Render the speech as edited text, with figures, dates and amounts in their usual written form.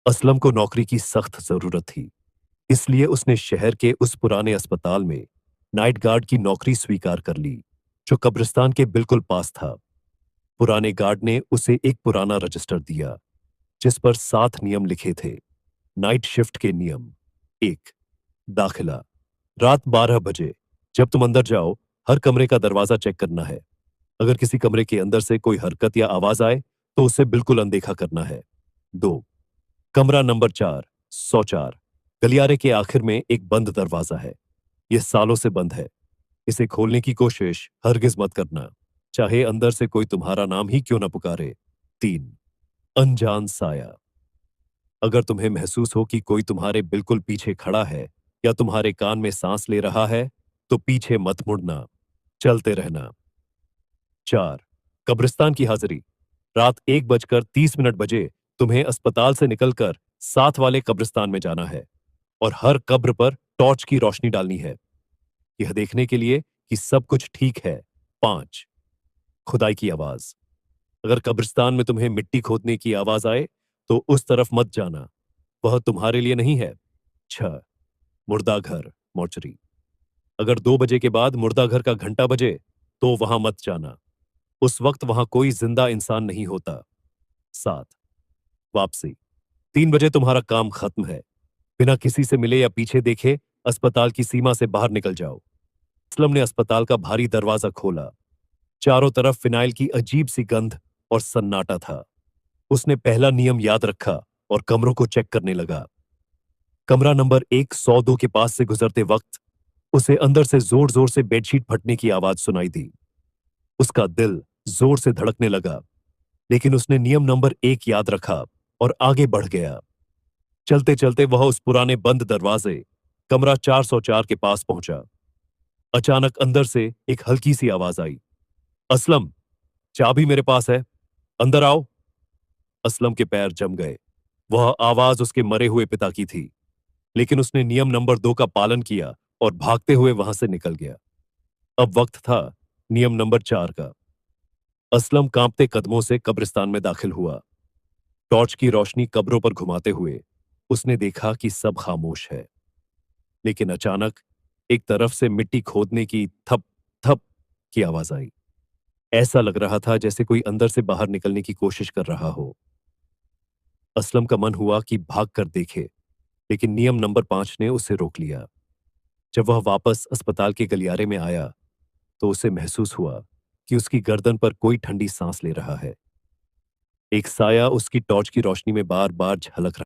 असलम को नौकरी की सख्त जरूरत थी, इसलिए उसने शहर के उस पुराने अस्पताल में नाइट गार्ड की नौकरी स्वीकार कर ली, जो कब्रिस्तान के बिल्कुल पास था। पुराने गार्ड ने उसे एक पुराना रजिस्टर दिया, जिस पर 7 नियम लिखे थे। नाइट शिफ्ट के नियम। 1। दाखिला। रात 12 बजे जब तुम अंदर जाओ, हर कमरे का दरवाजा चेक करना है। अगर किसी कमरे के अंदर से कोई हरकत या आवाज आए, तो उसे बिल्कुल अनदेखा करना है। 2। कमरा नंबर 4, 104। गलियारे के आखिर में एक बंद दरवाजा है। यह सालों से बंद है। इसे खोलने की कोशिश हरगिज मत करना, चाहे अंदर से कोई तुम्हारा नाम ही क्यों न पुकारे। 3। अनजान साया। अगर तुम्हें महसूस हो कि कोई तुम्हारे बिल्कुल पीछे खड़ा है या तुम्हारे कान में सांस ले रहा है, तो पीछे मत मुड़ना, चलते रहना। 4। कब्रिस्तान की हाजिरी। रात 1:30 बजे तुम्हें अस्पताल से निकलकर साथ वाले कब्रिस्तान में जाना है और हर कब्र पर टॉर्च की रोशनी डालनी है, यह देखने के लिए कि सब कुछ ठीक है। 5। खुदाई की आवाज। अगर कब्रिस्तान में तुम्हें मिट्टी खोदने की आवाज आए, तो उस तरफ मत जाना, वह तुम्हारे लिए नहीं है। 6। मुर्दा घर, मोर्चरी। अगर 2 बजे के बाद मुर्दा घर का घंटा बजे, तो वहां मत जाना, उस वक्त वहां कोई जिंदा इंसान नहीं होता। 7। वापसी। 3 बजे तुम्हारा काम खत्म है। बिना किसी से मिले या पीछे देखे अस्पताल की सीमा से बाहर निकल जाओ। असलम ने अस्पताल का भारी दरवाजा खोला। चारों तरफ फिनाइल की अजीब सी गंध और सन्नाटा था। उसने पहला नियम याद रखा और कमरों को चेक करने लगा। कमरा नंबर 102 के पास से गुजरते वक्त उसे अंदर से जोर जोर से बेडशीट फटने की आवाज सुनाई दी। उसका दिल जोर से धड़कने लगा, लेकिन उसने नियम नंबर 1 याद रखा और आगे बढ़ गया। चलते चलते वह उस पुराने बंद दरवाजे, कमरा 404 के पास पहुंचा। अचानक अंदर से एक हल्की सी आवाज आई। असलम, चाबी मेरे पास है, अंदर आओ। असलम के पैर जम गए। वह आवाज उसके मरे हुए पिता की थी, लेकिन उसने नियम नंबर 2 का पालन किया और भागते हुए वहां से निकल गया। अब वक्त था नियम नंबर 4 का। असलम कांपते कदमों से कब्रिस्तान में दाखिल हुआ। टॉर्च की रोशनी कब्रों पर घुमाते हुए उसने देखा कि सब खामोश है। लेकिन अचानक एक तरफ से मिट्टी खोदने की थप थप की आवाज आई। ऐसा लग रहा था जैसे कोई अंदर से बाहर निकलने की कोशिश कर रहा हो। असलम का मन हुआ कि भाग कर देखे, लेकिन नियम नंबर 5 ने उसे रोक लिया। जब वह वापस अस्पताल के गलियारे में आया, तो उसे महसूस हुआ कि उसकी गर्दन पर कोई ठंडी सांस ले रहा है। एक साया उसकी टॉर्च की रोशनी में बार बार झलक रहा